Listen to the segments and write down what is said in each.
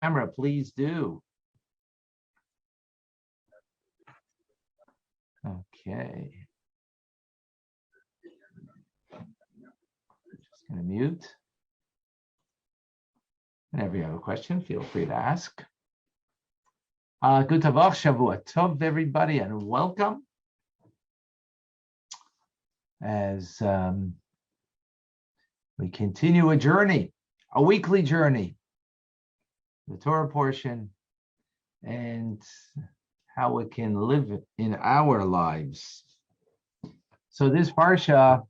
camera, please do. Okay. Just going to mute. Whenever you have a question, feel free to ask. Good Tavach Shavua Tov, everybody, and welcome. As we continue a journey, a weekly journey, the Torah portion, and how it can live in our lives. So this Parshah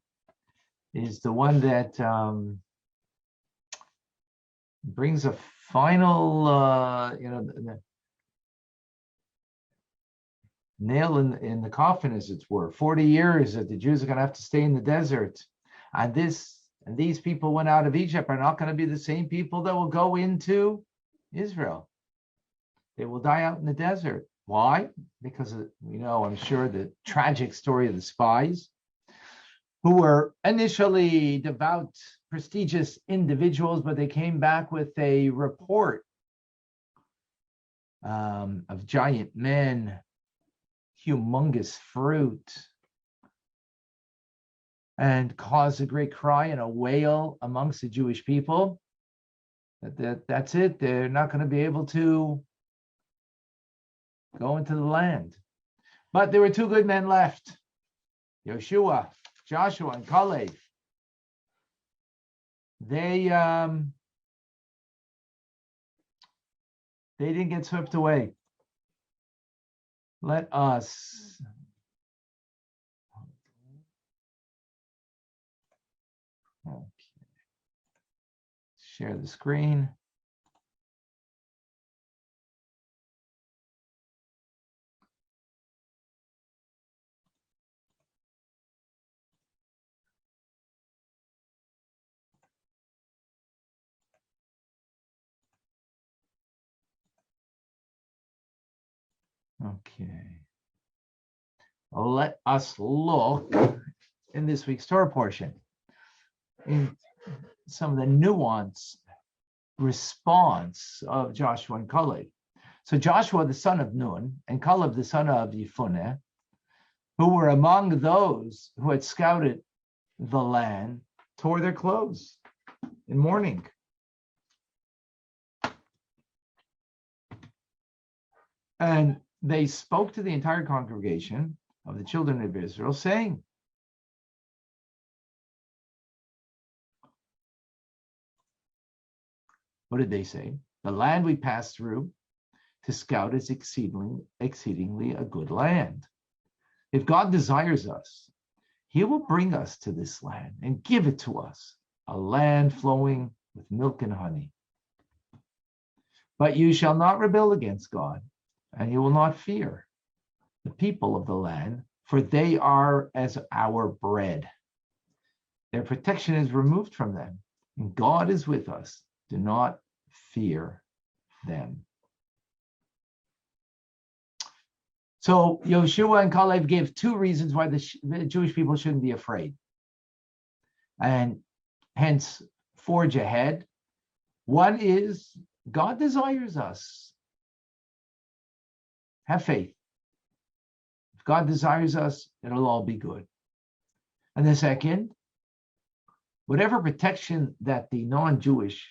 is the one that brings a final, nail in the coffin, as it were. 40 years that the Jews are going to have to stay in the desert. And these people went out of Egypt are not going to be the same people that will go into Israel. They will die out in the desert. Why? Because I'm sure, the tragic story of the spies, who were initially devout, prestigious individuals, but they came back with a report of giant men, humongous fruit, and caused a great cry and a wail amongst the Jewish people. That's it. They're not going to be able to go into the land. But there were two good men left, Joshua, and Caleb. They didn't get swept away. Let us share the screen. Okay. Let us look in this week's Torah portion in some of the nuanced response of Joshua and Caleb. So Joshua, the son of Nun, and Caleb, the son of Yefuneh, who were among those who had scouted the land, tore their clothes in mourning. And they spoke to the entire congregation of the children of Israel, saying, what did they say? The land we passed through to scout is exceedingly a good land. If God desires us, he will bring us to this land and give it to us, a land flowing with milk and honey. But you shall not rebel against God, and you will not fear the people of the land, for they are as our bread. Their protection is removed from them, and God is with us. Do not fear them. So Joshua and Caleb gave two reasons why the Jewish people shouldn't be afraid, and hence forge ahead. One is, God desires us. Have faith. If God desires us, it'll all be good. And the second, whatever protection that the non-Jewish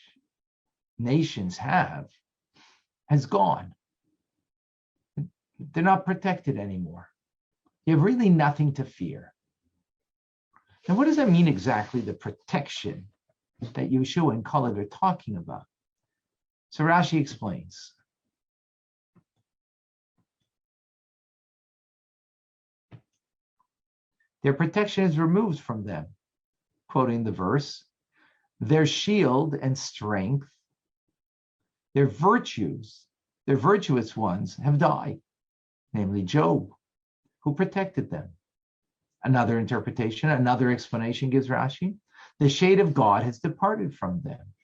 nations have has gone. They're not protected anymore. You have really nothing to fear. Now, what does that mean exactly, the protection that Joshua and Caleb are talking about? So Rashi explains. Their protection is removed from them, quoting the verse, their shield and strength, their virtues, their virtuous ones have died, namely Job, who protected them. Another interpretation, another explanation gives Rashi, the shade of God has departed from them.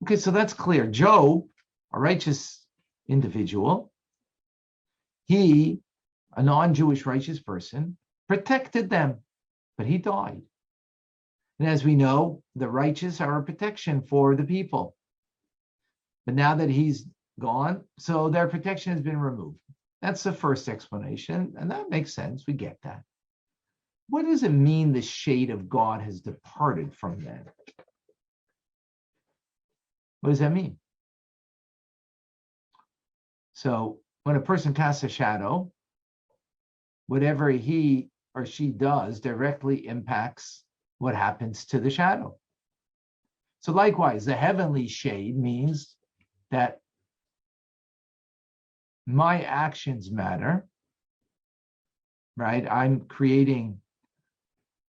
Okay, so that's clear. Job, a righteous individual, he, a non-Jewish righteous person, protected them, but he died. And as we know, the righteous are a protection for the people. But now that he's gone, so their protection has been removed. That's the first explanation, and that makes sense. We get that. What does it mean the shade of God has departed from them? What does that mean? So when a person casts a shadow, whatever he or she does directly impacts what happens to the shadow. So likewise, the heavenly shade means that my actions matter, right? I'm creating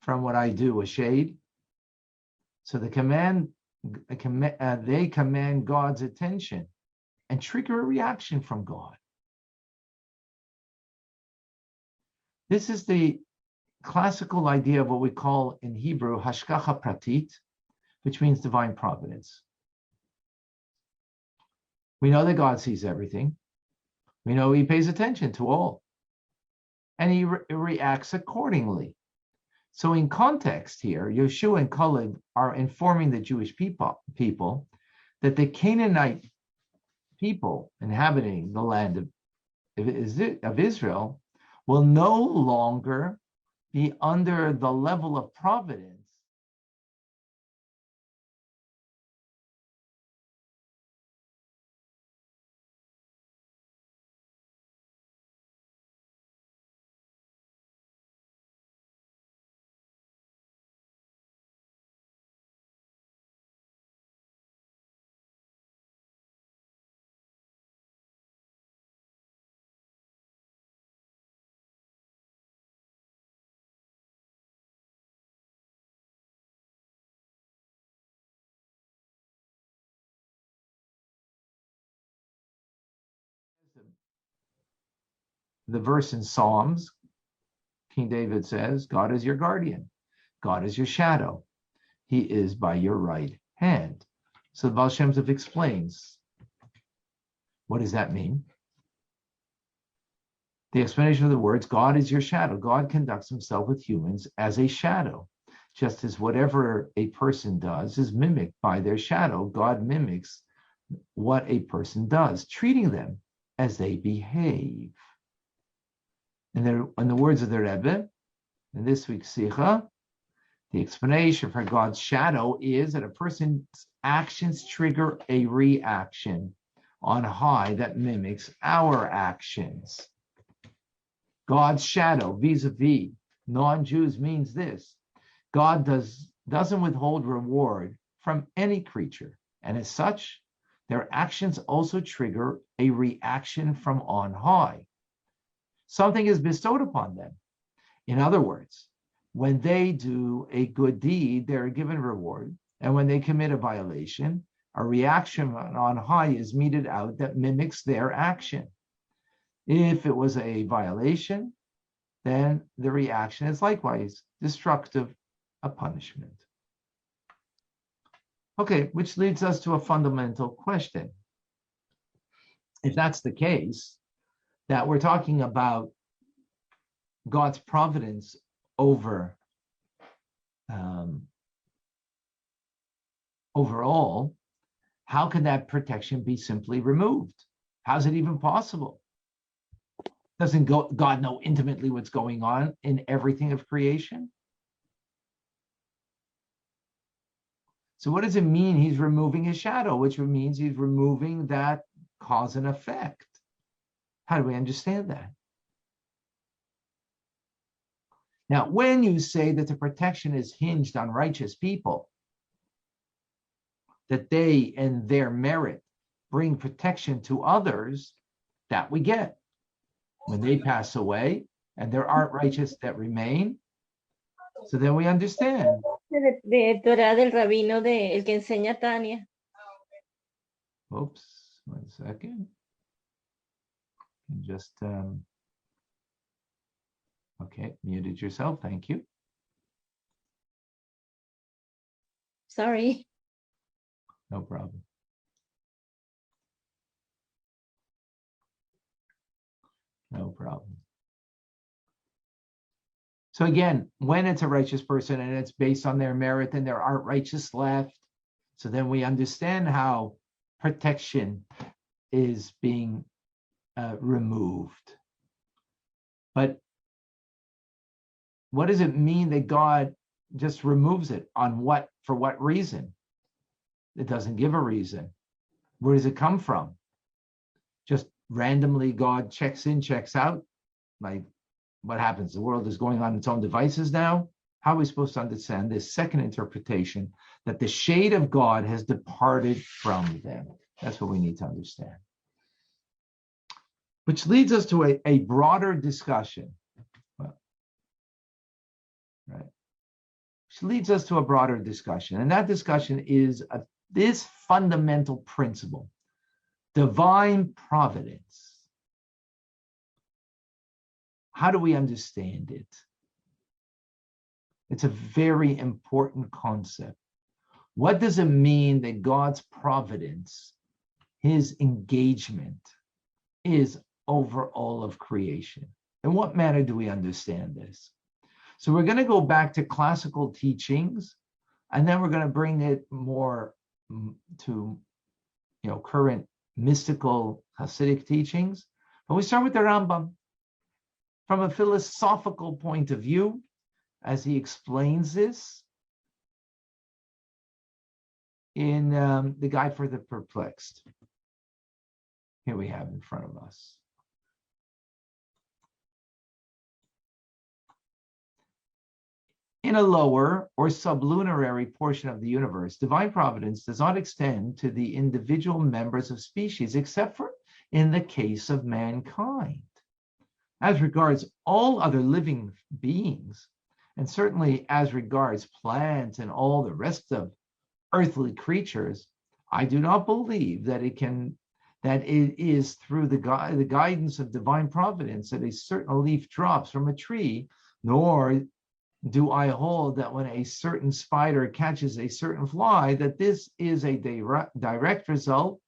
from what I do a shade. So they command God's attention and trigger a reaction from God. This is the classical idea of what we call in Hebrew hashgacha pratit, which means divine providence. We know that God sees everything. We know he pays attention to all. And he reacts accordingly. So in context here, Yeshua and Caleb are informing the Jewish people that the Canaanite people inhabiting the land of Israel will no longer be under the level of providence the verse in Psalms. King David says, God is your guardian. God is your shadow. He is by your right hand. So the Baal Shem Tov explains, what does that mean? The explanation of the words, God is your shadow. God conducts himself with humans as a shadow. Just as whatever a person does is mimicked by their shadow, God mimics what a person does, treating them as they behave. And in the words of the Rebbe, in this week's Sikha, the explanation for God's shadow is that a person's actions trigger a reaction on high that mimics our actions. God's shadow vis-a-vis non-Jews means this: God doesn't withhold reward from any creature, and as such, their actions also trigger a reaction from on high. Something is bestowed upon them. In other words, when they do a good deed, they're given reward, and when they commit a violation, a reaction on high is meted out that mimics their action. If it was a violation, then the reaction is likewise destructive, a punishment. Okay, which leads us to a fundamental question. If that's the case, that we're talking about God's providence over overall, how can that protection be simply removed? How's it even possible? Doesn't God know intimately what's going on in everything of creation? So what does it mean he's removing his shadow, which means he's removing that cause and effect? How do we understand that? Now, when you say that the protection is hinged on righteous people, that they, in their merit, bring protection to others, that we get. When they pass away and there aren't righteous that remain, so then we understand. De Torah del rabino el que enseña Tanya. Oops, 1 second. Just, okay, muted yourself, thank you. Sorry. No problem. No problem. So again, when it's a righteous person and it's based on their merit and there aren't righteous left, so then we understand how protection is being removed. But what does it mean that God just removes it? For what reason? It doesn't give a reason. Where does it come from? Just randomly God checks in, checks out? Like, what happens? The world is going on its own devices now? How are we supposed to understand this second interpretation, that the shade of God has departed from them? That's what we need to understand. Which leads us to a broader discussion. Right? Which leads us to a broader discussion. And that discussion is this fundamental principle, divine providence. How do we understand it? It's a very important concept. What does it mean that God's providence, his engagement, is over all of creation? In what manner do we understand this? So we're going to go back to classical teachings, and then we're going to bring it more to current mystical Hasidic teachings. But we start with the Rambam from a philosophical point of view, as he explains this in the Guide for the Perplexed. Here we have in front of us. In a lower or sublunary portion of the universe, divine providence does not extend to the individual members of species, except for in the case of mankind. As regards all other living beings, and certainly as regards plants and all the rest of earthly creatures, I do not believe that it is through the guidance of divine providence that a certain leaf drops from a tree, nor do I hold that when a certain spider catches a certain fly, that this is a direct result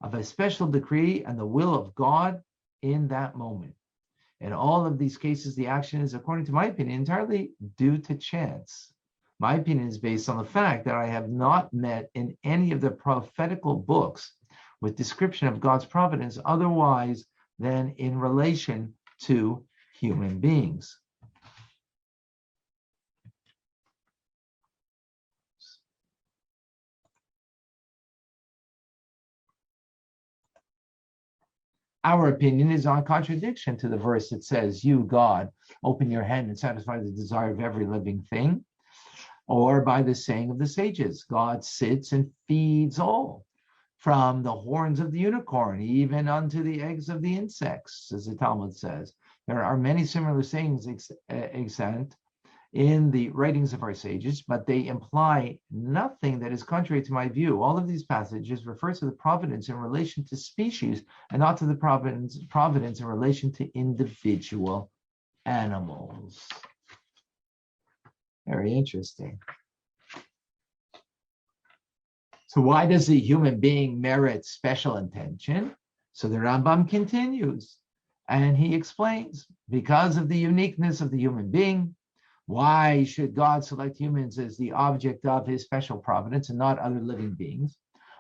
of a special decree and the will of God in that moment. In all of these cases, the action is, according to my opinion, entirely due to chance. My opinion is based on the fact that I have not met in any of the prophetical books with description of God's providence otherwise than in relation to human beings. Our opinion is on contradiction to the verse that says, you, God, open your hand and satisfy the desire of every living thing, or by the saying of the sages, God sits and feeds all, from the horns of the unicorn, even unto the eggs of the insects, as the Talmud says. There are many similar sayings extant in the writings of our sages, but they imply nothing that is contrary to my view. All of these passages refer to the providence in relation to species and not to the providence in relation to individual animals. Very interesting. So why does the human being merit special attention? So the Rambam continues, and he explains, because of the uniqueness of the human being, why should God select humans as the object of his special providence and not other living beings?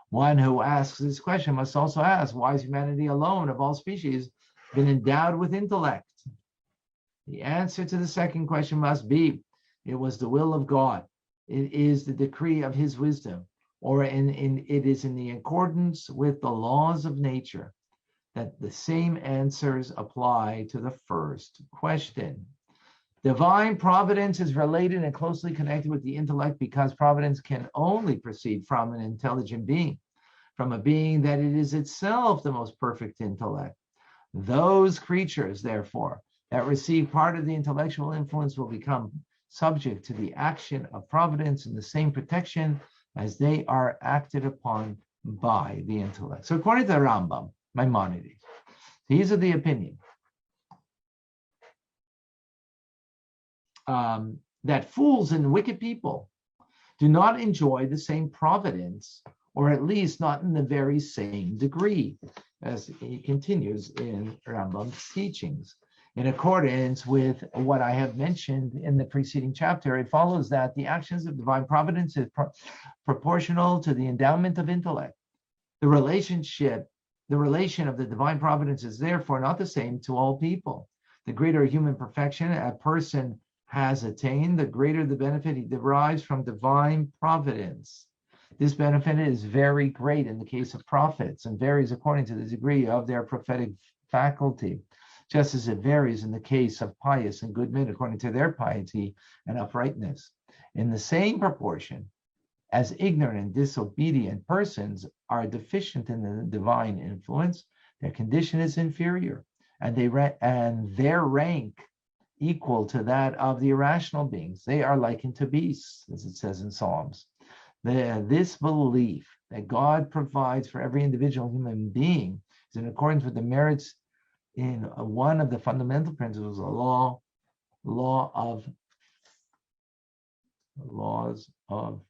One who asks this question must also ask, why is humanity alone of all species been endowed with intellect? The answer to the second question must be, it was the will of God. It is the decree of his wisdom, or it is in the accordance with the laws of nature that the same answers apply to the first question. Divine providence is related and closely connected with the intellect because providence can only proceed from an intelligent being, from a being that it is itself the most perfect intellect. Those creatures, therefore, that receive part of the intellectual influence will become subject to the action of providence in the same protection as they are acted upon by the intellect. So according to the Rambam, Maimonides, he's of the opinion that fools and wicked people do not enjoy the same providence, or at least not in the very same degree, as he continues in Rambam's teachings. In accordance with what I have mentioned in the preceding chapter, it follows that the actions of divine providence is proportional to the endowment of intellect. The relation of the divine providence is therefore not the same to all people. The greater human perfection a person has attained, the greater the benefit he derives from divine providence. This benefit is very great in the case of prophets and varies according to the degree of their prophetic faculty, just as it varies in the case of pious and good men according to their piety and uprightness. In the same proportion as ignorant and disobedient persons are deficient in the divine influence, their condition is inferior, and their rank equal to that of the irrational beings. They are likened to beasts, as it says in Psalms. This belief that God provides for every individual human being is in accordance with the merits in one of the fundamental principles of the laws of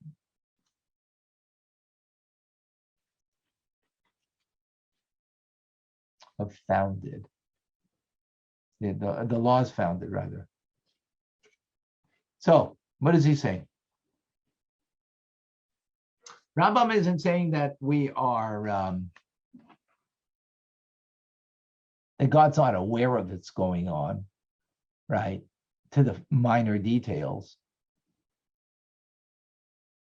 founded. The laws founded, rather. So, what is he saying? Rambam isn't saying that we are, that God's not aware of what's going on, right? To the minor details,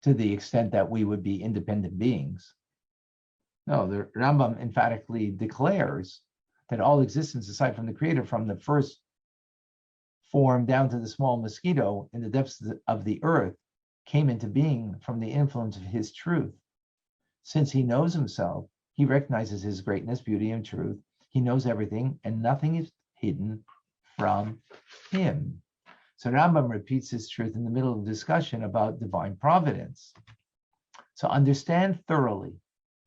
to the extent that we would be independent beings. No, the Rambam emphatically declares that all existence, aside from the Creator, from the first form down to the small mosquito in the depths of the earth, came into being from the influence of his truth. Since he knows himself, he recognizes his greatness, beauty, and truth. He knows everything, and nothing is hidden from him. So Rambam repeats this truth in the middle of the discussion about divine providence. So understand thoroughly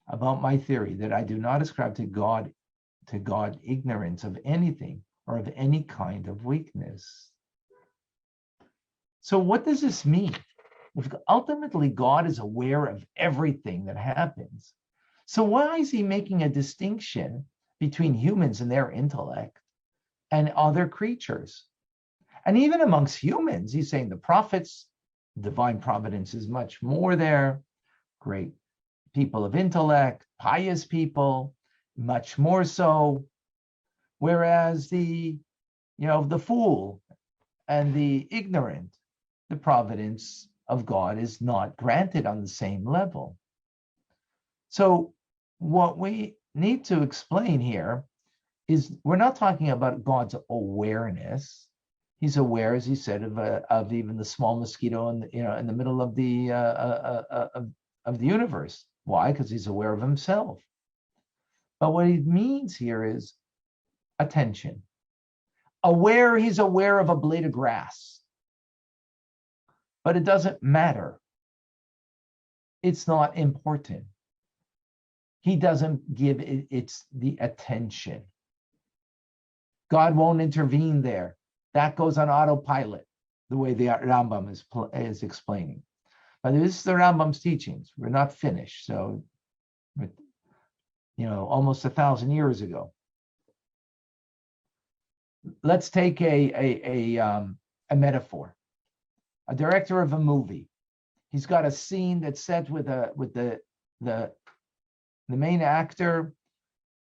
about my theory that I do not ascribe to God ignorance of anything or of any kind of weakness. So what does this mean? If ultimately God is aware of everything that happens, so why is he making a distinction between humans and their intellect and other creatures? And even amongst humans, he's saying the prophets, divine providence is much more there, great people of intellect, pious people, much more so, whereas the fool and the ignorant, the providence of God is not granted on the same level. So what we need to explain here is we're not talking about God's awareness. He's aware, as he said, of even the small mosquito in the middle of the universe. Why? Because he's aware of himself. But what he means here is attention. He's aware of a blade of grass. But it doesn't matter. It's not important. He doesn't give it the attention. God won't intervene there. That goes on autopilot, the way the Rambam is explaining. But this is the Rambam's teachings. We're not finished. So, almost 1,000 years ago. Let's take a metaphor. A director of a movie. He's got a scene that's set with the main actor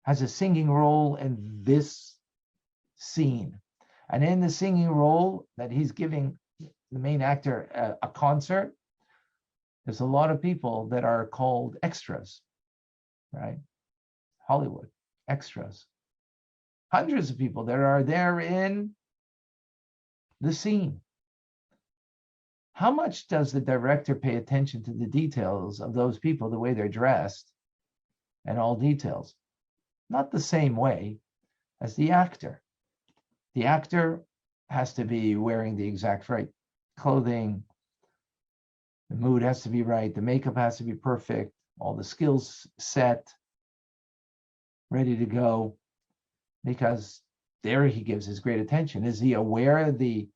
has a singing role in this scene. And in the singing role that he's giving the main actor a concert, there's a lot of people that are called extras, right? Hollywood, extras. Hundreds of people that are there in the scene. How much does the director pay attention to the details of those people, the way they're dressed, and all details? Not the same way as the actor. The actor has to be wearing the exact right clothing. The mood has to be right. The makeup has to be perfect. All the skills set, ready to go, because there he gives his great attention. Is he aware of a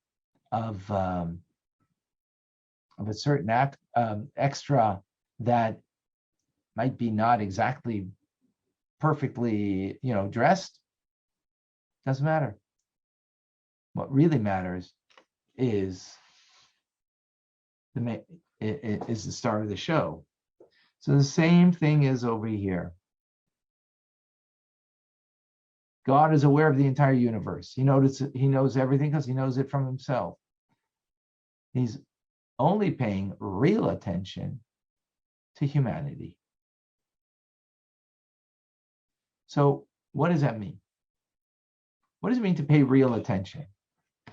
certain extra that might be not exactly perfectly, dressed? Doesn't matter. What really matters is the star of the show. So the same thing is over here. God is aware of the entire universe. He knows everything because he knows it from himself. He's only paying real attention to humanity. So what does that mean? What does it mean to pay real attention?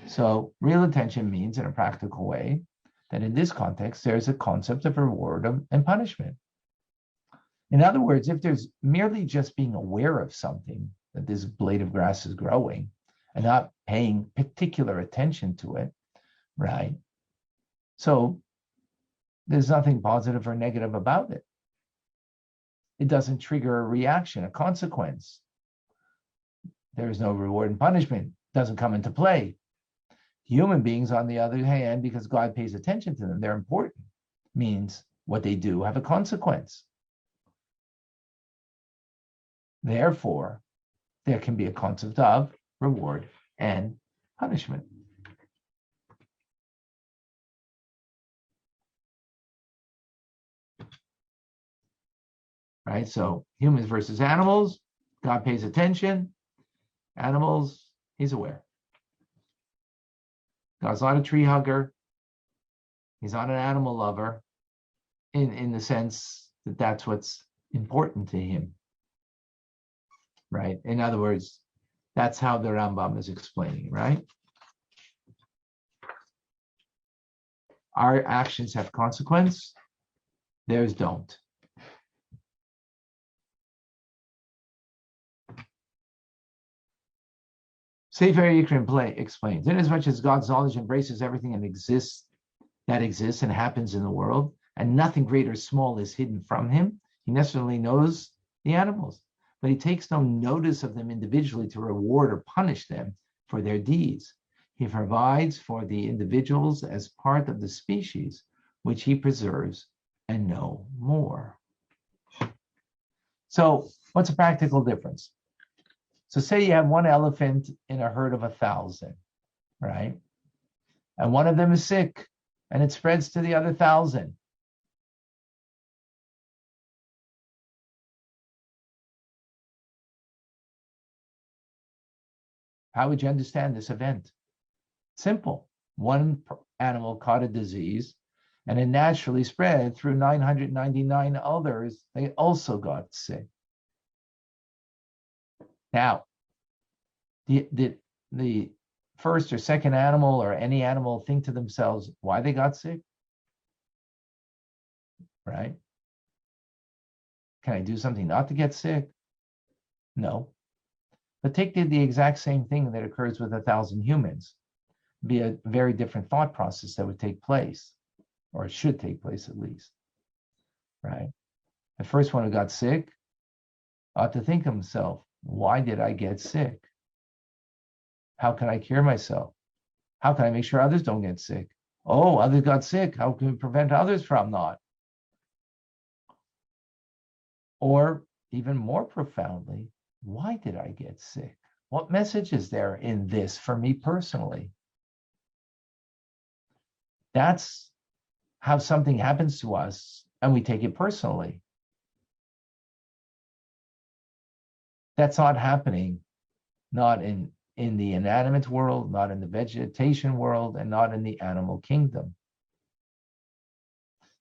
So real attention means, in a practical way, that in this context, there's a concept of reward and punishment. In other words, if there's merely just being aware of something, that this blade of grass is growing, and not paying particular attention to it, right? So there's nothing positive or negative about it. It doesn't trigger a reaction, a consequence. There is no reward and punishment. It doesn't come into play. Human beings, on the other hand, because God pays attention to them, they're important, means what they do have a consequence. Therefore, there can be a concept of reward and punishment. Right? So humans versus animals, God pays attention. Animals, he's aware. God's not a tree hugger. He's not an animal lover in the sense that that's what's important to him. Right? In other words, that's how the Rambam is explaining, right? Our actions have consequence. Theirs don't. Sefer Yikrim explains, inasmuch as God's knowledge embraces everything that exists and happens in the world, and nothing great or small is hidden from him, he necessarily knows the animals, but he takes no notice of them individually to reward or punish them for their deeds. He provides for the individuals as part of the species, which he preserves, and no more. So what's a practical difference? So say you have one elephant in a herd of 1,000, right? And one of them is sick, and it spreads to the other 1,000. How would you understand this event? Simple. One animal caught a disease, and it naturally spread through 999 others. They also got sick. Now, did the first or second animal or any animal think to themselves why they got sick? Right? Can I do something not to get sick? No. But take the exact same thing that occurs with 1,000 humans. It'd be a very different thought process that would take place, or it should take place at least. Right? The first one who got sick ought to think to himself, why did I get sick? How can I cure myself? How can I make sure others don't get sick? Oh, others got sick. How can we prevent others from not? Or even more profoundly, why did I get sick? What message is there in this for me personally? That's how something happens to us and we take it personally. That's not happening, not in the inanimate world, not in the vegetation world, and not in the animal kingdom.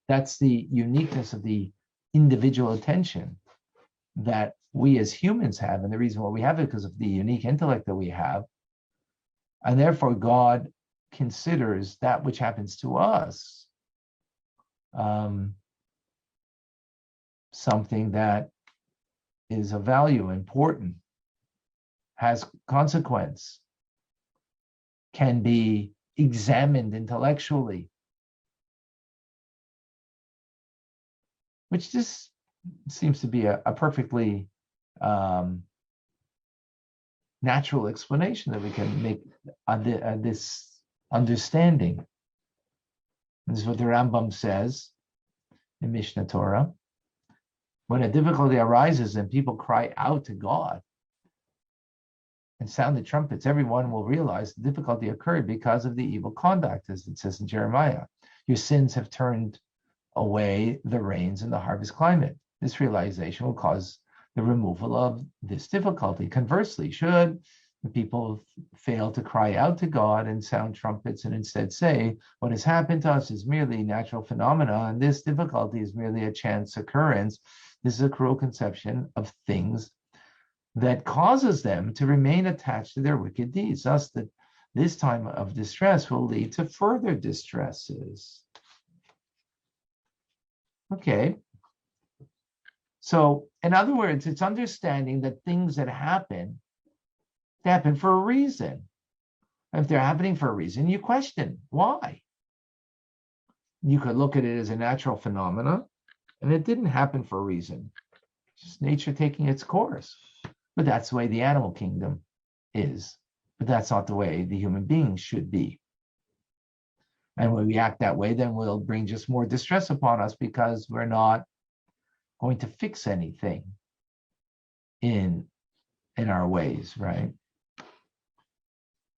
That's the uniqueness of the individual attention that we as humans have, and the reason why we have it because of the unique intellect that we have, and therefore God considers that which happens to us something that is of value, important, has consequence, can be examined intellectually, which just seems to be a perfectly natural explanation that we can make on this understanding. This is what the Rambam says in Mishnah Torah. When a difficulty arises and people cry out to God and sound the trumpets, everyone will realize the difficulty occurred because of the evil conduct, as it says in Jeremiah. Your sins have turned away the rains and the harvest climate. This realization will cause the removal of this difficulty. Conversely, should the people fail to cry out to God and sound trumpets and instead say, what has happened to us is merely natural phenomena, and this difficulty is merely a chance occurrence, this is a cruel conception of things that causes them to remain attached to their wicked deeds. Thus, that this time of distress will lead to further distresses. Okay. So, in other words, it's understanding that things that happen, they happen for a reason. If they're happening for a reason, you question why. You could look at it as a natural phenomena, and it didn't happen for a reason. It's just nature taking its course. But that's the way the animal kingdom is. But that's not the way the human beings should be. And when we act that way, then we'll bring just more distress upon us because we're not going to fix anything in our ways, right?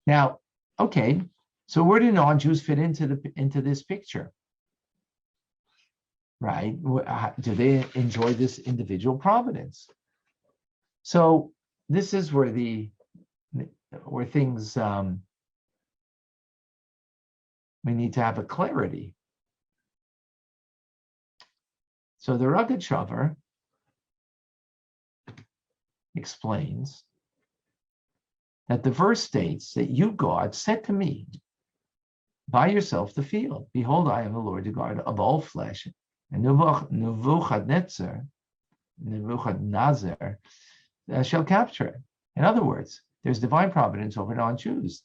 Now, okay, so where do non-Jews fit into this picture? Right? Do they enjoy this individual providence? So this is where things we need to have a clarity. So the Rugged Shavar explains that the verse states that you, God, said to me, buy yourself the field. Behold, I am the Lord, the God of all flesh. And Nebuchadnezzar shall capture it. In other words, there's divine providence over non-Jews.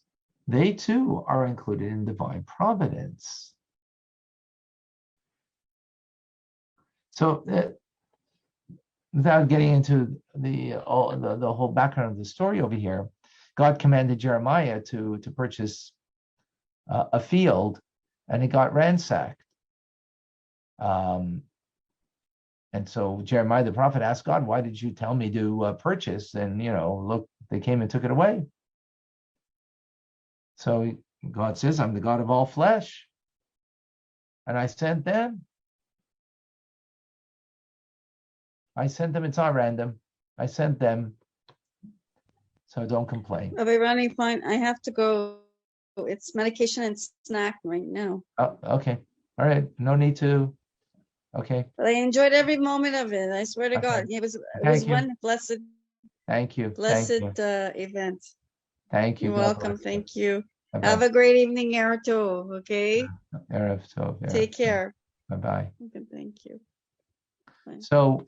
They too are included in divine providence. So, without getting into the whole background of the story over here, God commanded Jeremiah to purchase a field, and it got ransacked. And so Jeremiah the prophet asked God, "Why did you tell me to purchase?" And look, they came and took it away. So God says, "I'm the God of all flesh, and I sent them. It's not random. I sent them. So don't complain." I'll be running fine. I have to go. It's medication and snack right now. Oh, okay. All right. No need to. Okay. But I enjoyed every moment of it. I swear to Okay. God, it was Thank you. one blessed Thank you. event. Thank you. You're God welcome. bless you. Thank you. Bye-bye. Have a great evening, Erato. Okay. Erev Tov. Take care. Bye-bye. Okay, thank you. Bye. So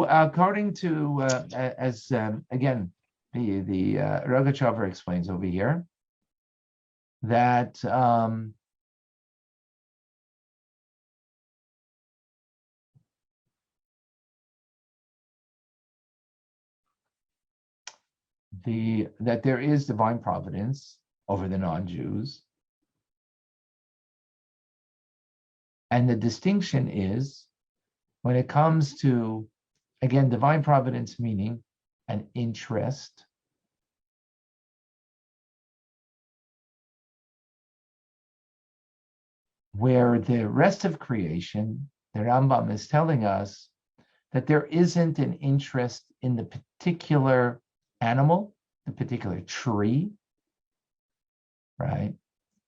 according to, again, the Rugged Shavar explains over here, that that there is divine providence over the non-Jews, and the distinction is when it comes to, again, divine providence meaning an interest, where the rest of creation, the Rambam is telling us that there isn't an interest in the particular animal, the particular tree, right?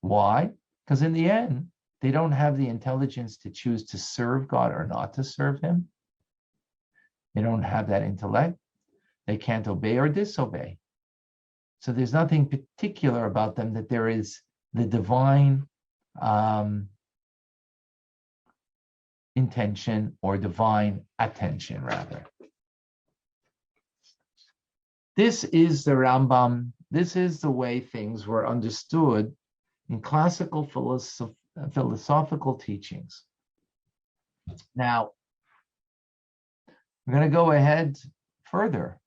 Why? Because in the end, they don't have the intelligence to choose to serve God or not to serve him. They don't have that intellect. They can't obey or disobey. So there's nothing particular about them that there is the divine intention or divine attention, rather. This is the Rambam. This is the way things were understood in classical philosophical teachings. Now, we're going to go ahead further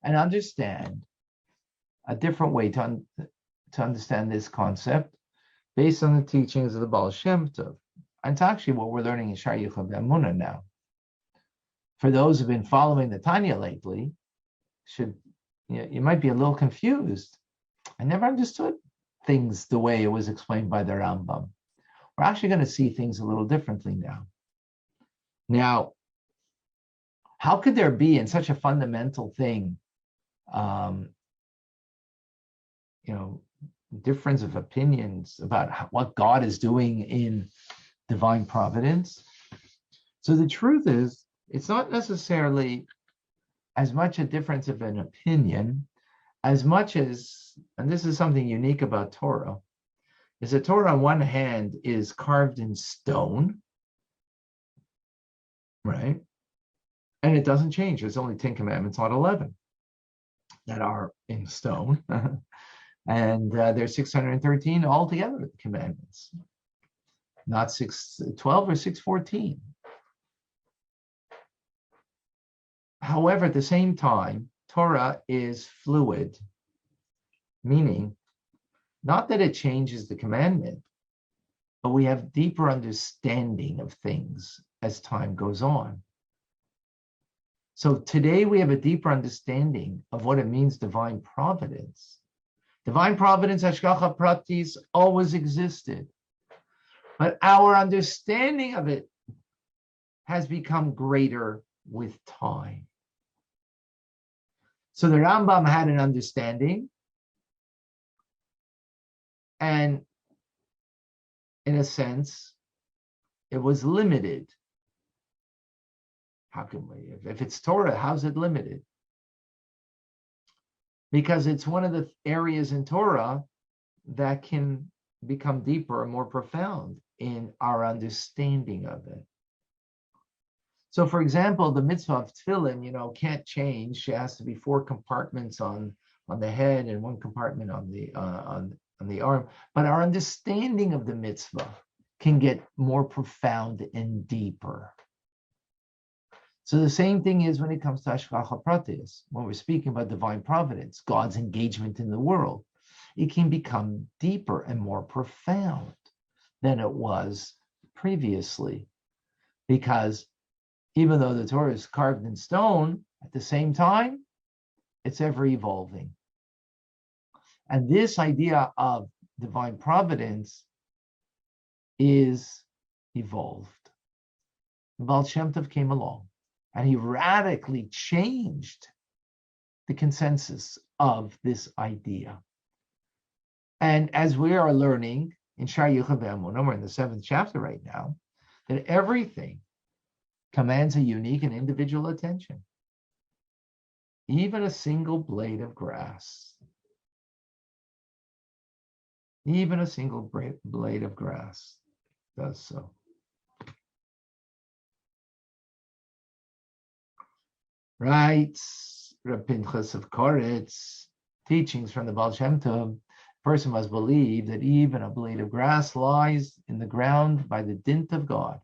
and understand a different way to understand this concept based on the teachings of the Baal Shem Tov. And it's actually what we're learning in Shar Yichud Emunah now. for those who've been following the Tanya lately, you might be a little confused. I never understood things the way it was explained by the Rambam. We're actually going to see things a little differently now. Now, how could there be in such a fundamental thing, difference of opinions about what God is doing in divine providence? So the truth is, it's not necessarily as much a difference of an opinion, as much as, and this is something unique about Torah, is that Torah on one hand is carved in stone, right? And it doesn't change. There's only 10 commandments, not 11, that are in stone. And there's 613 altogether commandments, not 612 or 614. However, at the same time, Torah is fluid, meaning not that it changes the commandment, but we have deeper understanding of things as time goes on. So today we have a deeper understanding of what it means divine providence. Divine providence, hashgacha pratis, always existed. But our understanding of it has become greater with time. So the Rambam had an understanding, and in a sense, it was limited. How can we, if it's Torah, how's it limited? Because it's one of the areas in Torah that can become deeper and more profound in our understanding of it. So, for example, the mitzvah of tefillin, can't change. It has to be 4 compartments on the head and 1 compartment on the arm. But our understanding of the mitzvah can get more profound and deeper. So the same thing is when it comes to hashgacha pratis. When we're speaking about divine providence, God's engagement in the world, it can become deeper and more profound than it was previously. Because even though the Torah is carved in stone, at the same time, it's ever evolving. And this idea of divine providence is evolved. The Baal Shem Tov came along, and he radically changed the consensus of this idea. And as we are learning in Shelach, we're in the 7th chapter right now, that everything commands a unique and individual attention. Even a single blade of grass. Even a single blade of grass does so. Writes Reb Pinchas of Koretz, teachings from the Baal Shem Tov, a person must believe that even a blade of grass lies in the ground by the dint of God,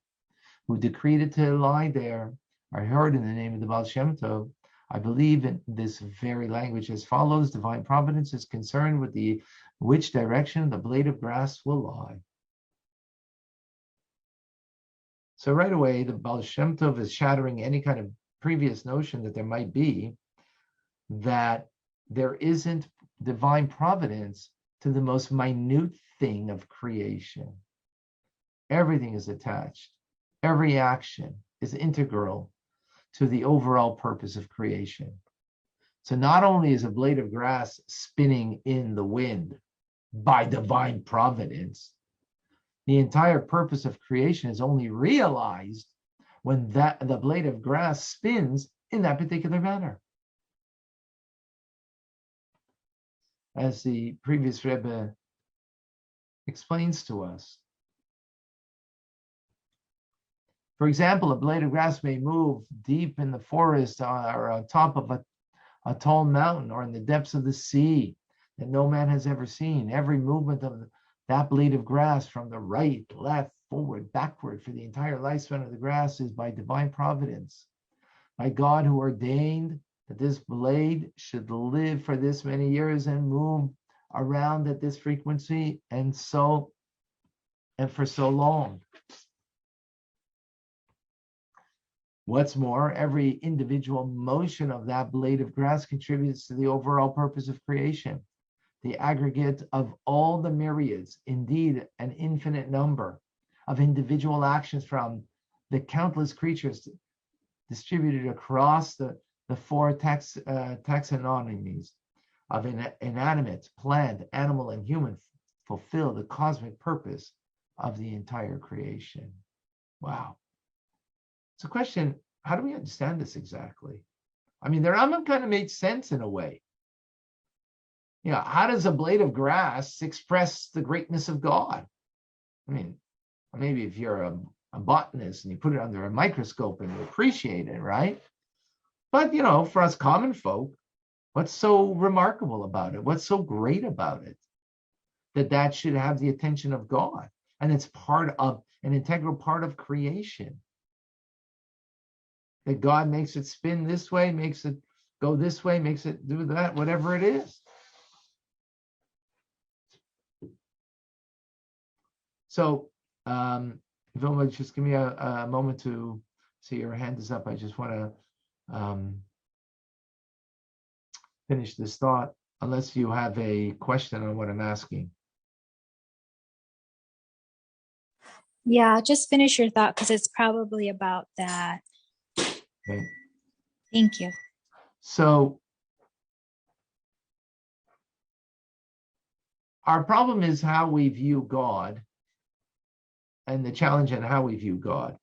who decreed it to lie there. I heard in the name of the Baal Shem Tov, I believe in this very language as follows: divine providence is concerned with which direction the blade of grass will lie. So right away, the Baal Shem Tov is shattering any kind of previous notion that there might be that there isn't divine providence to the most minute thing of creation. Everything is attached. Every action is integral to the overall purpose of creation. So not only is a blade of grass spinning in the wind by divine providence, the entire purpose of creation is only realized when the blade of grass spins in that particular manner. As the previous Rebbe explains to us. For example, a blade of grass may move deep in the forest or on top of a tall mountain or in the depths of the sea that no man has ever seen. Every movement of that blade of grass from the right, left, forward, backward for the entire lifespan of the grass is by divine providence, by God who ordained that this blade should live for this many years and move around at this frequency and for so long. What's more, every individual motion of that blade of grass contributes to the overall purpose of creation. The aggregate of all the myriads, indeed an infinite number of individual actions from the countless creatures distributed across the four taxonomies of inanimate, plant, animal, and human, fulfill the cosmic purpose of the entire creation. Wow. It's a question, how do we understand this exactly? I mean, the Rambam kind of made sense in a way. You know, how does a blade of grass express the greatness of God? I mean, maybe if you're a botanist and you put it under a microscope and you appreciate it, right? But, you know, for us common folk, what's so remarkable about it? What's so great about it? That should have the attention of God. And it's part of an integral part of creation. That God makes it spin this way, makes it go this way, makes it do that, whatever it is. So, Vilma, just give me a moment to see your hand is up. I just want to finish this thought, unless you have a question on what I'm asking. Yeah, just finish your thought because it's probably about that. Okay. Thank you. So, our problem is how we view God, and the challenge in how we view God.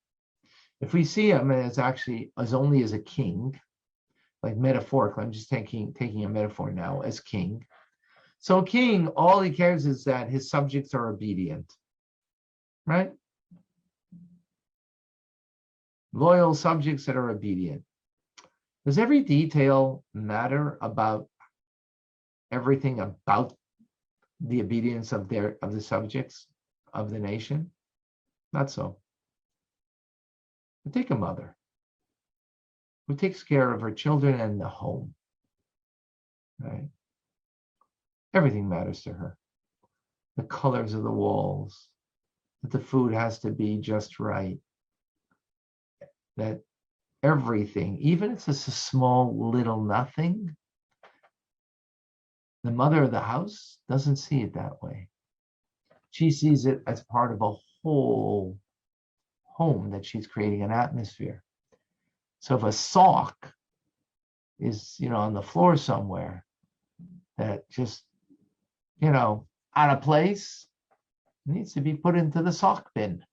If we see him as only as a king, like metaphorically, I'm just taking a metaphor now, as king. So a king, all he cares is that his subjects are obedient, right? Loyal subjects that are obedient. Does every detail matter about everything about the obedience of the subjects of the nation? Not so. But take a mother who takes care of her children and the home, right? Everything matters to her. The colors of the walls, that the food has to be just right, that everything, even if it's just a small little nothing, the mother of the house doesn't see it that way. She sees it as part of a whole home that she's creating, an atmosphere. So if a sock is, on the floor somewhere that just, out of place, needs to be put into the sock bin,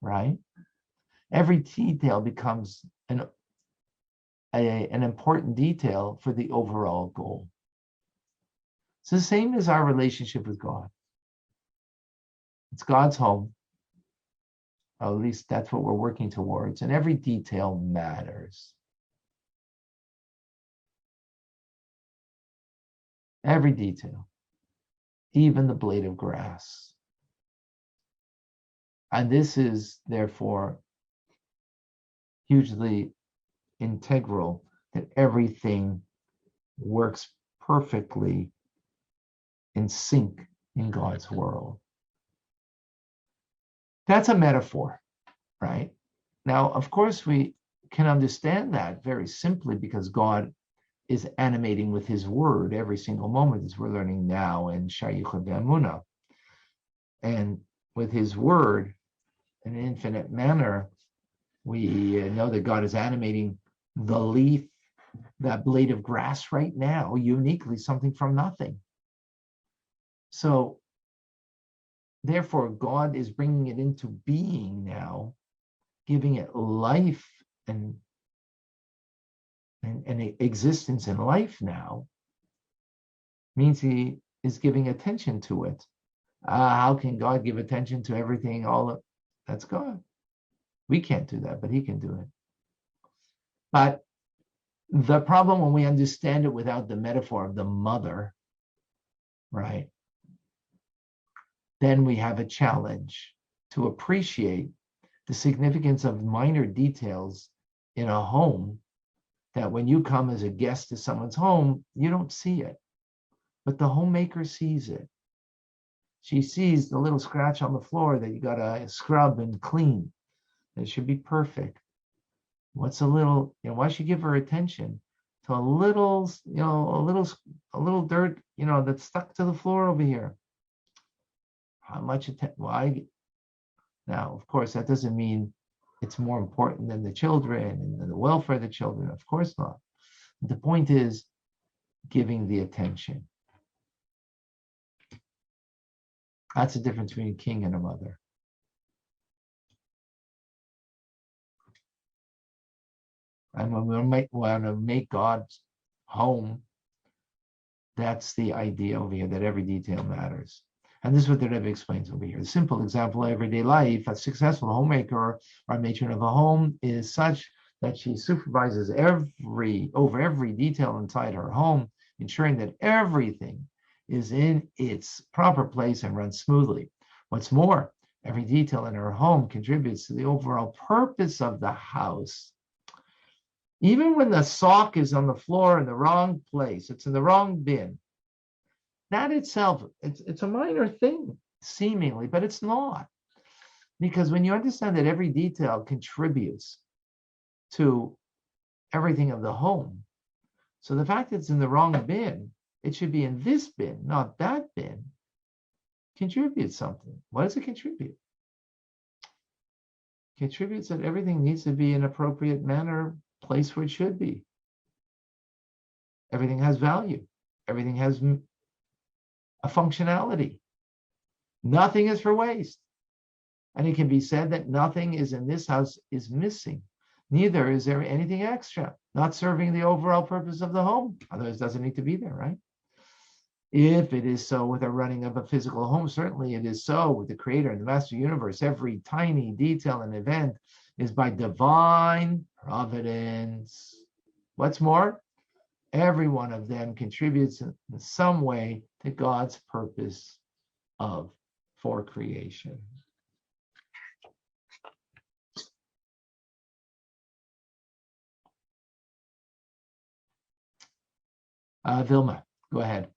right? Every detail becomes an important detail for the overall goal. It's the same as our relationship with God. It's God's home. Or at least that's what we're working towards. And every detail matters. Every detail. Even the blade of grass. And this is, therefore, hugely integral, that everything works perfectly in sync in God's world. That's a metaphor, right? Now, of course, we can understand that very simply because God is animating with his word every single moment, as we're learning now in Shayucha Be'amunah. And with his word, in an infinite manner, we know that God is animating the leaf, that blade of grass right now, uniquely, something from nothing. So, therefore, God is bringing it into being now, giving it life and existence in life now, means he is giving attention to it. How can God give attention to everything? That's God. We can't do that, but he can do it. But the problem when we understand it without the metaphor of the mother, right? Then we have a challenge to appreciate the significance of minor details in a home, that when you come as a guest to someone's home, you don't see it, but the homemaker sees it. She sees the little scratch on the floor that you got to scrub and clean. It should be perfect. What's a little, why should you give her attention to a little, a little dirt, that's stuck to the floor over here? How much why? Now, of course, that doesn't mean it's more important than the children and the welfare of the children. Of course not. The point is giving the attention. That's the difference between a king and a mother. And when we want to make God's home, that's the idea over here, that every detail matters. And this is what the Rabbi explains over here. A simple example of everyday life: a successful homemaker or matron of a home is such that she supervises over every detail inside her home, ensuring that everything is in its proper place and runs smoothly. What's more, every detail in her home contributes to the overall purpose of the house. Even when the sock is on the floor in the wrong place, it's in the wrong bin, that itself, it's a minor thing, seemingly, but it's not. Because when you understand that every detail contributes to everything of the home, so the fact that it's in the wrong bin, it should be in this bin, not that bin, contributes something. What does it contribute? It contributes that everything needs to be in appropriate manner, place where it should be. Everything has value. Everything has a functionality. Nothing is for waste. And it can be said that nothing is in this house is missing. Neither is there anything extra, not serving the overall purpose of the home. Otherwise, it doesn't need to be there, right? If it is so with the running of a physical home, certainly it is so with the Creator and the Master Universe. Every tiny detail and event is by divine providence. What's more, every one of them contributes in some way to God's purpose for creation. Vilma, go ahead.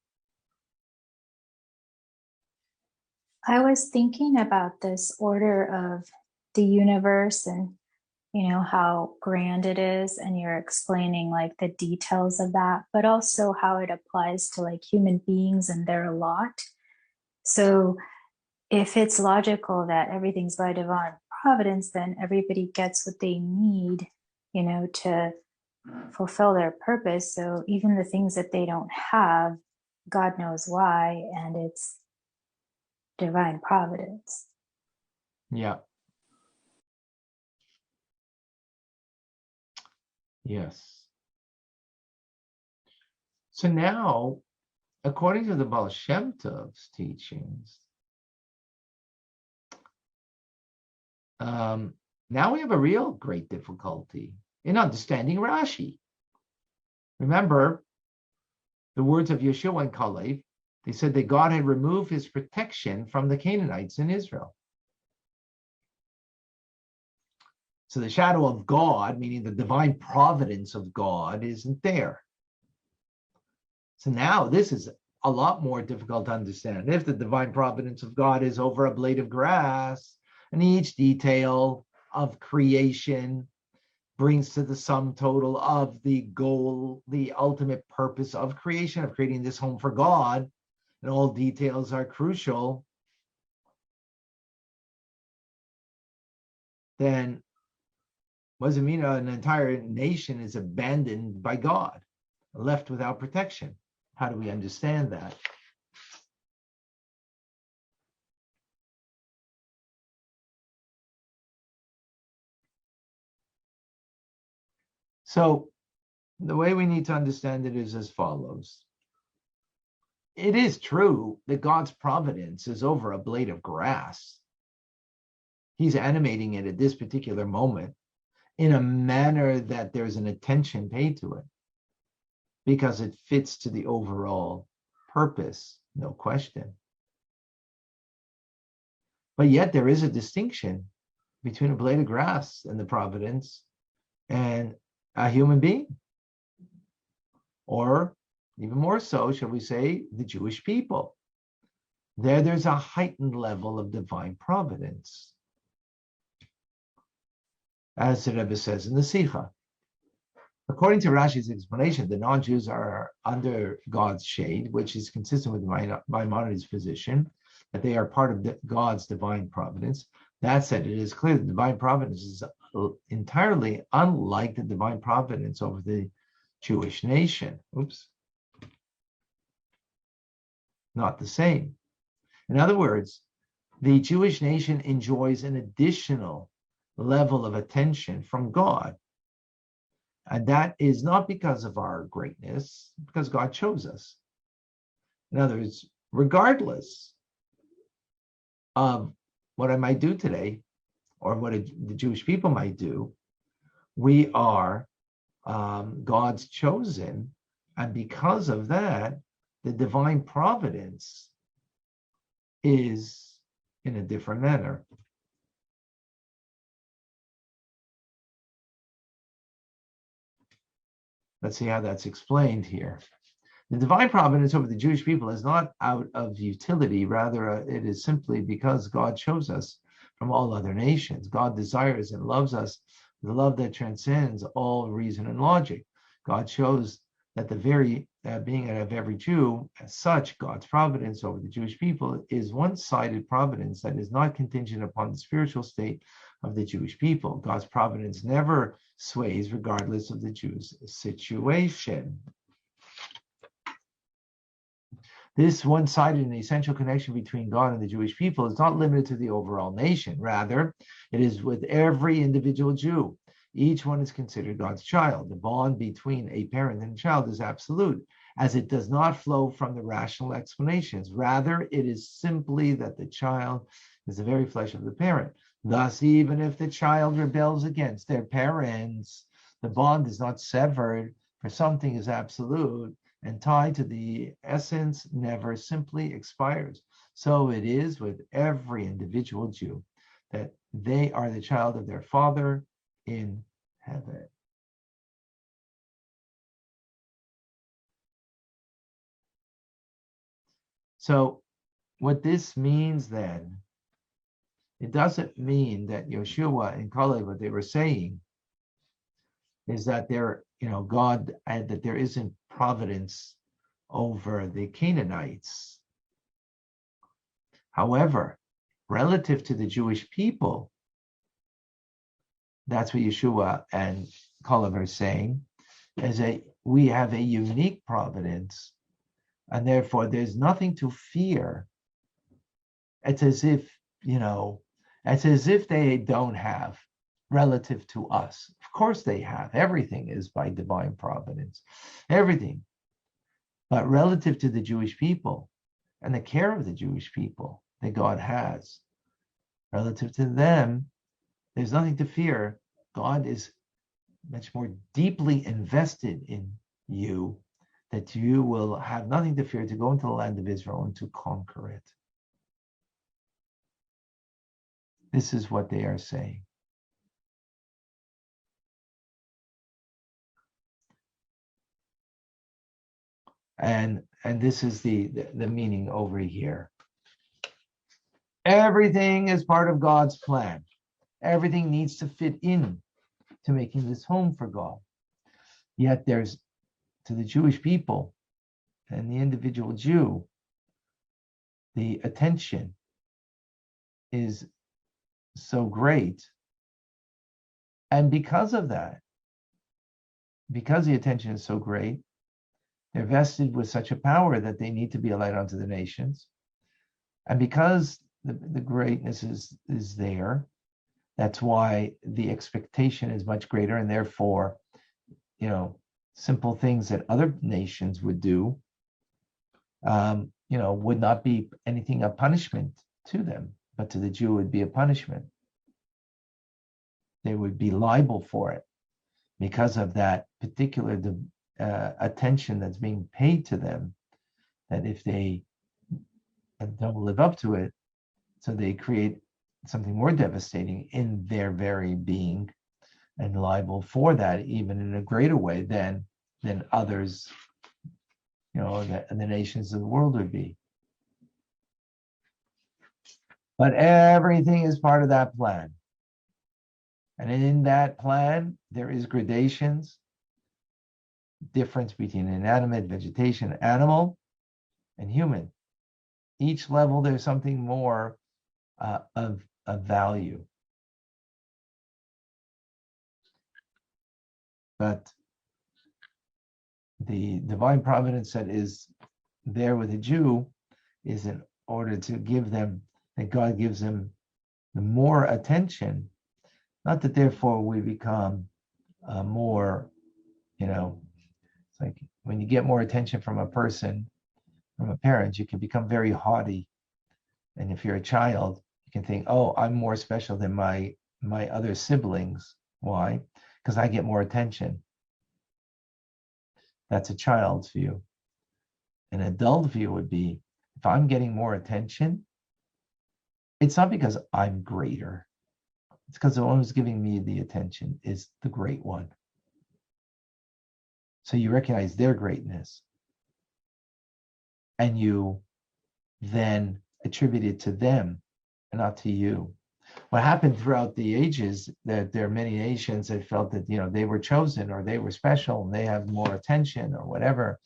I was thinking about this order of the universe and, how grand it is. And you're explaining like the details of that, but also how it applies to like human beings and their lot. So if it's logical that everything's by divine providence, then everybody gets what they need, to fulfill their purpose. So even the things that they don't have, God knows why, and it's divine providence. Yeah. Yes. So now, according to the Baal Shem Tov's teachings, now we have a real great difficulty in understanding Rashi. Remember the words of Yeshua and Kalev. They said that God had removed his protection from the Canaanites in Israel. So the shadow of God, meaning the divine providence of God, isn't there. So now this is a lot more difficult to understand. If the divine providence of God is over a blade of grass, and each detail of creation brings to the sum total of the goal, the ultimate purpose of creation, of creating this home for God, and all details are crucial, then what does it mean an entire nation is abandoned by God, left without protection? How do we understand that? So the way we need to understand it is as follows. It is true that God's providence is over a blade of grass. He's animating it at this particular moment in a manner that there's an attention paid to it because it fits to the overall purpose, no question. But yet there is a distinction between a blade of grass and the providence and a human being. Or even more so, shall we say, the Jewish people. There's a heightened level of divine providence. as the Rebbe says in the Sikha. According to Rashi's explanation, the non-Jews are under God's shade, which is consistent with Maimonides' position, that they are part of God's divine providence. That said, it is clear that divine providence is entirely unlike the divine providence over the Jewish nation. Not the same. In other words, the Jewish nation enjoys an additional level of attention from God. And that is not because of our greatness, because God chose us. In other words, regardless of what I might do today, or what the Jewish people might do, we are God's chosen. And because of that, the divine providence is in a different manner. Let's see how that's explained here. The divine providence over the Jewish people is not out of utility, rather it is simply because God chose us from all other nations. God desires and loves us with a love that transcends all reason and logic. God chose that the very being of every Jew, as such, God's providence over the Jewish people is one-sided providence that is not contingent upon the spiritual state of the Jewish people. God's providence never sways regardless of the Jews' situation. This one-sided and essential connection between God and the Jewish people is not limited to the overall nation. Rather, it is with every individual Jew. Each one is considered God's child. The bond between a parent and a child is absolute, as it does not flow from the rational explanations. Rather, it is simply that the child is the very flesh of the parent. Thus, even if the child rebels against their parents, the bond is not severed, for something is absolute and tied to the essence never simply expires. So it is with every individual Jew, that they are the child of their Father in heaven. So what this means then, it doesn't mean that Yeshua and Kalev, what they were saying is that God, and that there isn't providence over the Canaanites. However, relative to the Jewish people, that's what Yeshua and Kalev are saying, we have a unique providence, and therefore there's nothing to fear. It's as if they don't have relative to us. Of course they have. Everything is by divine providence. Everything. But relative to the Jewish people and the care of the Jewish people that God has, relative to them, there's nothing to fear. God is much more deeply invested in you, that you will have nothing to fear to go into the land of Israel and to conquer it. This is what they are saying. And this is the meaning over here. Everything is part of God's plan. Everything needs to fit in to making this home for God. Yet there's, to the Jewish people and the individual Jew, the attention is so great. And because of that, because the attention is so great, they're vested with such a power that they need to be a light unto the nations. And because the greatness is there, that's why the expectation is much greater, and therefore, simple things that other nations would do, would not be anything a punishment to them, but to the Jew would be a punishment. They would be liable for it because of that particular attention that's being paid to them, that if they don't live up to it, so they create something more devastating in their very being, and liable for that even in a greater way than others, the nations of the world would be. But everything is part of that plan. And in that plan, there is gradations, difference between inanimate, vegetation, animal, and human. Each level, there's something more of value. But the divine providence that is there with a Jew is in order to give them, that God gives them the more attention, not that therefore we become more, it's like when you get more attention from a person, from a parent, you can become very haughty. And if you're a child, you can think, oh, I'm more special than my other siblings. Why? Because I get more attention. That's a child's view. An adult view would be, if I'm getting more attention, it's not because I'm greater. It's because the one who's giving me the attention is the great one. So you recognize their greatness. And you then attribute it to them and not to you. What happened throughout the ages, that there are many nations that felt that they were chosen or they were special and they have more attention or whatever,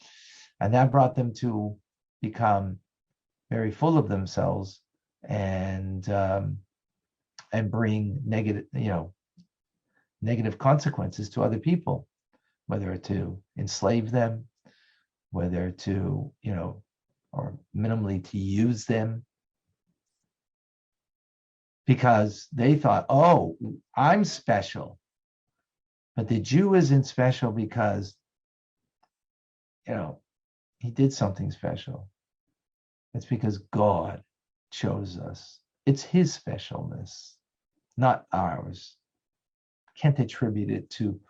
and that brought them to become very full of themselves and bring negative consequences to other people, whether to enslave them, whether to or minimally to use them. Because they thought, oh, I'm special. But the Jew isn't special because, he did something special. It's because God chose us. It's his specialness, not ours. Can't attribute it to,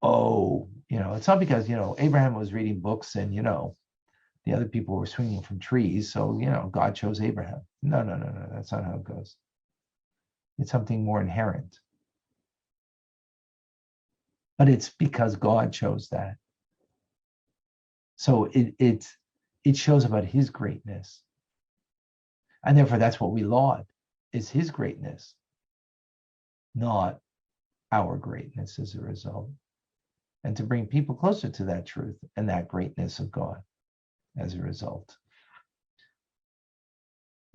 it's not because, Abraham was reading books and, the other people were swinging from trees. So, God chose Abraham. No. That's not how it goes. It's something more inherent. But it's because God chose that. So it shows about his greatness. And therefore that's what we laud, is his greatness, not our greatness as a result. And to bring people closer to that truth and that greatness of God as a result.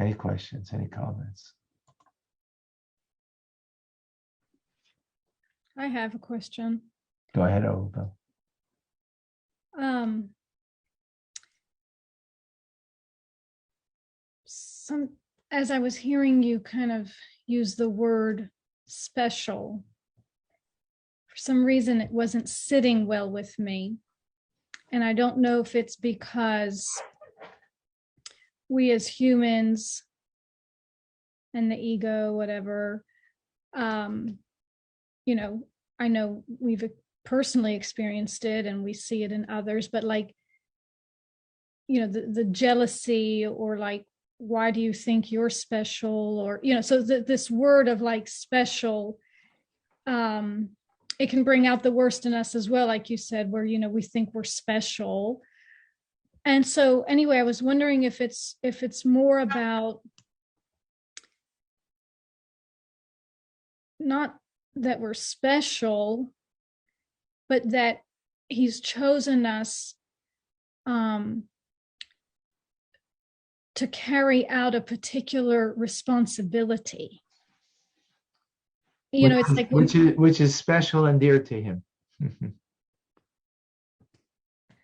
Any questions, any comments? I have a question. Go ahead, Olga. As I was hearing you kind of use the word special, for some reason it wasn't sitting well with me. And I don't know if it's because we as humans and the ego, whatever, I know we've personally experienced it and we see it in others, but the jealousy or why do you think you're special? Or, so this word of special, it can bring out the worst in us as well, like you said, where, we think we're special. And so anyway, I was wondering if it's more about not that we're special, but that he's chosen us to carry out a particular responsibility. It's like which is special and dear to him.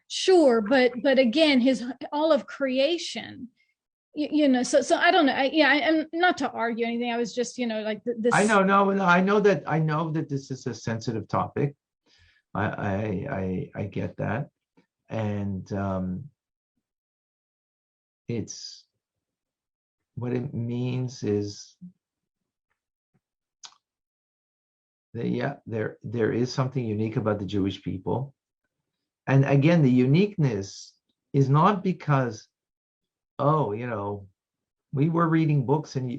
Sure, but again, his all of creation, so I don't know. I'm not to argue anything. I was just, this. I know, no, I know that this is a sensitive topic. I get that, and it's what it means is that there is something unique about the Jewish people, and again, the uniqueness is not because, we were reading books and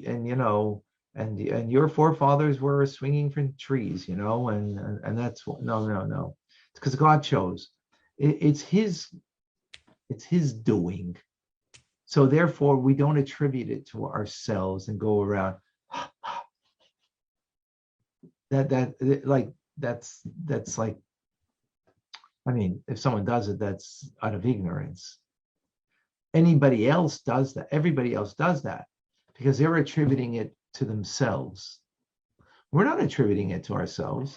your forefathers were swinging from trees, and that's what, no. It's because God chose. It's his doing. So therefore, we don't attribute it to ourselves and go around. that's like, I mean, if someone does it, that's out of ignorance. Anybody else does that. Everybody else does that because they're attributing it to themselves. We're not attributing it to ourselves.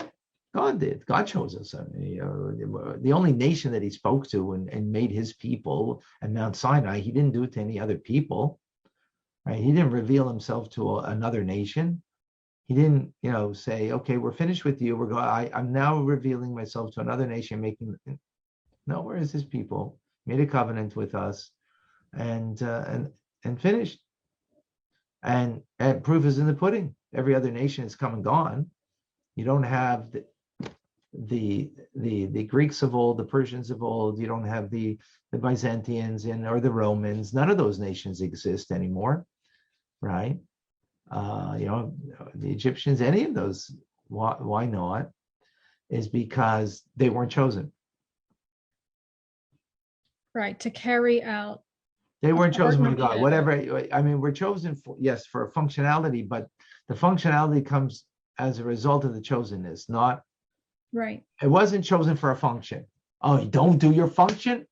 God did. God chose us. The only nation that he spoke to and made his people and Mount Sinai, he didn't do it to any other people. Right? He didn't reveal himself to another nation. He didn't, say, okay, we're finished with you. I'm now revealing myself to another nation, no, where is his people? Made a covenant with us and finished. And proof is in the pudding. Every other nation has come and gone. You don't have the Greeks of old, the Persians of old. You don't have the Byzantines or the Romans. None of those nations exist anymore, right? The Egyptians, any of those. Why not? Is because they weren't chosen. Right, to carry out. They weren't chosen by God. Whatever. I mean, we're chosen for a functionality, but the functionality comes as a result of the chosenness, not. Right. It wasn't chosen for a function. Oh, you don't do your function?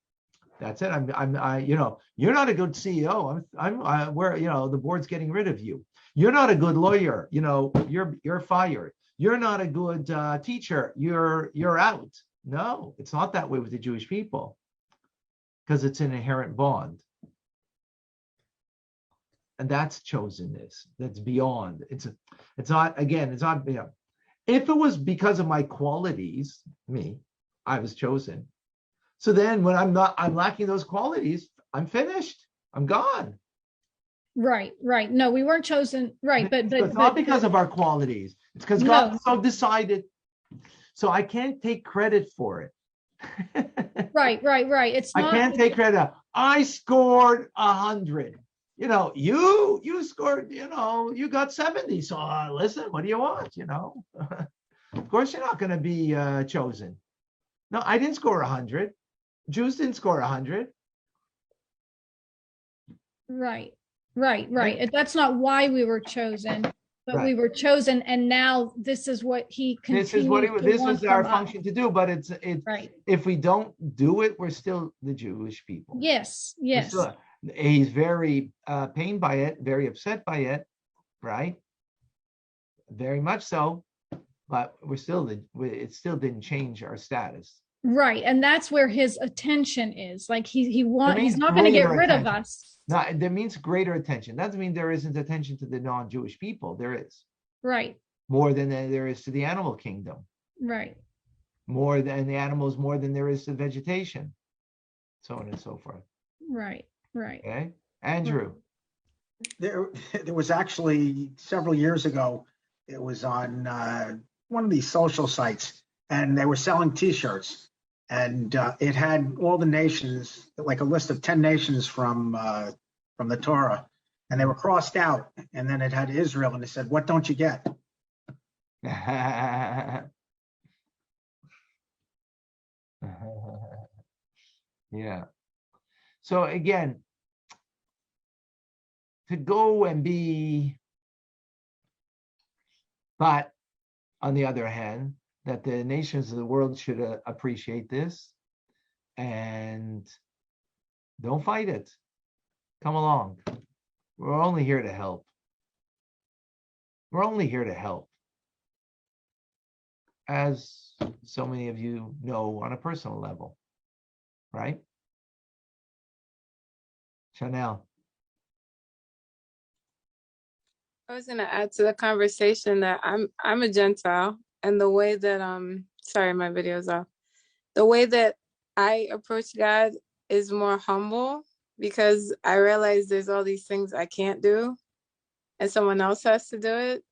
That's it. You're not a good CEO. The board's getting rid of you. You're not a good lawyer. You're fired. You're not a good teacher. You're out. No, it's not that way with the Jewish people, because it's an inherent bond. And that's chosenness. That's beyond. It's not. If it was because of my qualities, I was chosen. So then when I'm lacking those qualities, I'm finished. I'm gone. Right. No, we weren't chosen. Right. But it's not because of our qualities. It's because God so decided. So I can't take credit for it. Right. It's not. I can't take credit. I scored 100. You scored, you got 70. So listen, what do you want? Of course you're not going to be chosen. No, I didn't score 100. Jews didn't score 100. Right. That's not why we were chosen, but we were chosen, and now this is what he continues This was our from function to do. But it's right. If we don't do it, we're still the Jewish people. Yes. He's very pained by it, very upset by it, right? Very much so. But it still didn't change our status. Right, and that's where his attention is. Like he's not going to get rid of us. No, that means greater attention. That doesn't mean there isn't attention to the non-Jewish people. There is. Right. More than there is to the animal kingdom. Right. More than the animals, more than there is to vegetation. So on and so forth. Right. Okay. Andrew. There was actually several years ago, it was on one of these social sites, and they were selling T-shirts. And it had all the nations, like a list of 10 nations from the Torah, and they were crossed out. And then it had Israel, and it said, "What don't you get?" Yeah. So again, to go and be, but on the other hand, that the nations of the world should appreciate this and don't fight it. Come along. We're only here to help. As so many of you know on a personal level, right? Chanel. I was going to add to the conversation that I'm a Gentile, and the way that sorry, my video's off. The way that I approach God is more humble, because I realize there's all these things I can't do and someone else has to do it.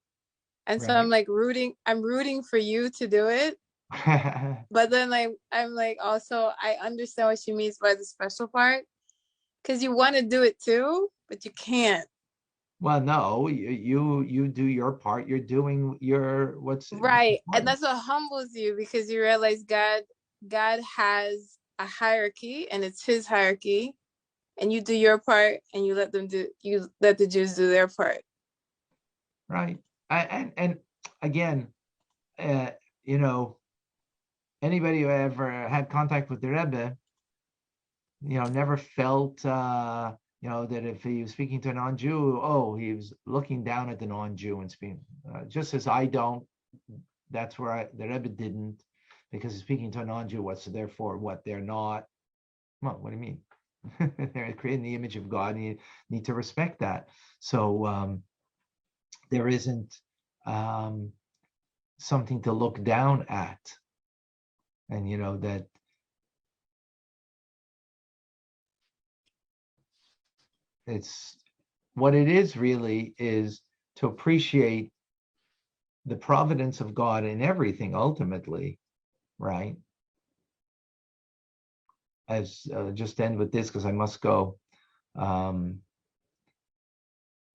And so I'm like I'm rooting for you to do it. But then I'm like, also, I understand what she means by the special part, because you want to do it too, but you can't. Well, no, you do your part. You're doing what's right, and that's what humbles you, because you realize God has a hierarchy, and it's His hierarchy, and you do your part, and you let the Jews do their part. Right, and again, you know, anybody who ever had contact with the Rebbe, you know, never felt, you know, that if he was speaking to a non-Jew, oh, he was looking down at the non-Jew and speaking. Just as I don't, that's where the Rebbe didn't, because he's speaking to a non-Jew. What's therefore what they're not? Well, what do you mean? They're creating the image of God, and you need to respect that. So there isn't something to look down at, and you know that it's what it is really is to appreciate the providence of God in everything ultimately, right? As just end with this because I must go.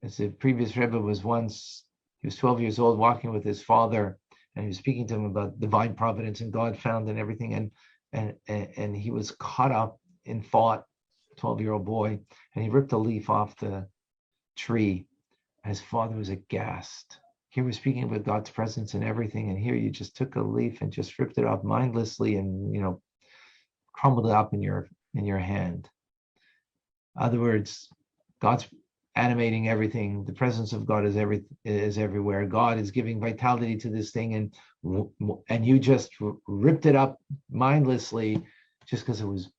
As the previous Rebbe was once, he was 12 years old walking with his father, and he was speaking to him about divine providence and God found and everything, and he was caught up in thought, 12-year-old boy, and he ripped a leaf off the tree. His father was aghast. Here we're speaking about God's presence and everything, and here you just took a leaf and just ripped it off mindlessly and, you know, crumbled it up in your hand. In other words, God's animating everything. The presence of God is everywhere. God is giving vitality to this thing, and you just ripped it up mindlessly just because it was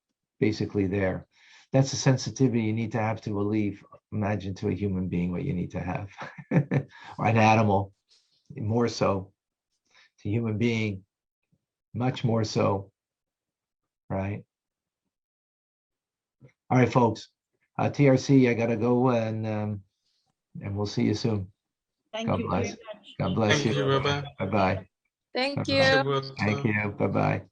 basically there. That's the sensitivity you need to have to a leaf. Imagine to a human being what you need to have, or an animal, more so. To a human being, much more so. Right. All right, folks. TRC, I gotta go, and we'll see you soon. Thank God you bless. very much. God bless Thank you. you, Rabbi. Bye bye. Thank Bye-bye. you. Thank you. Bye bye.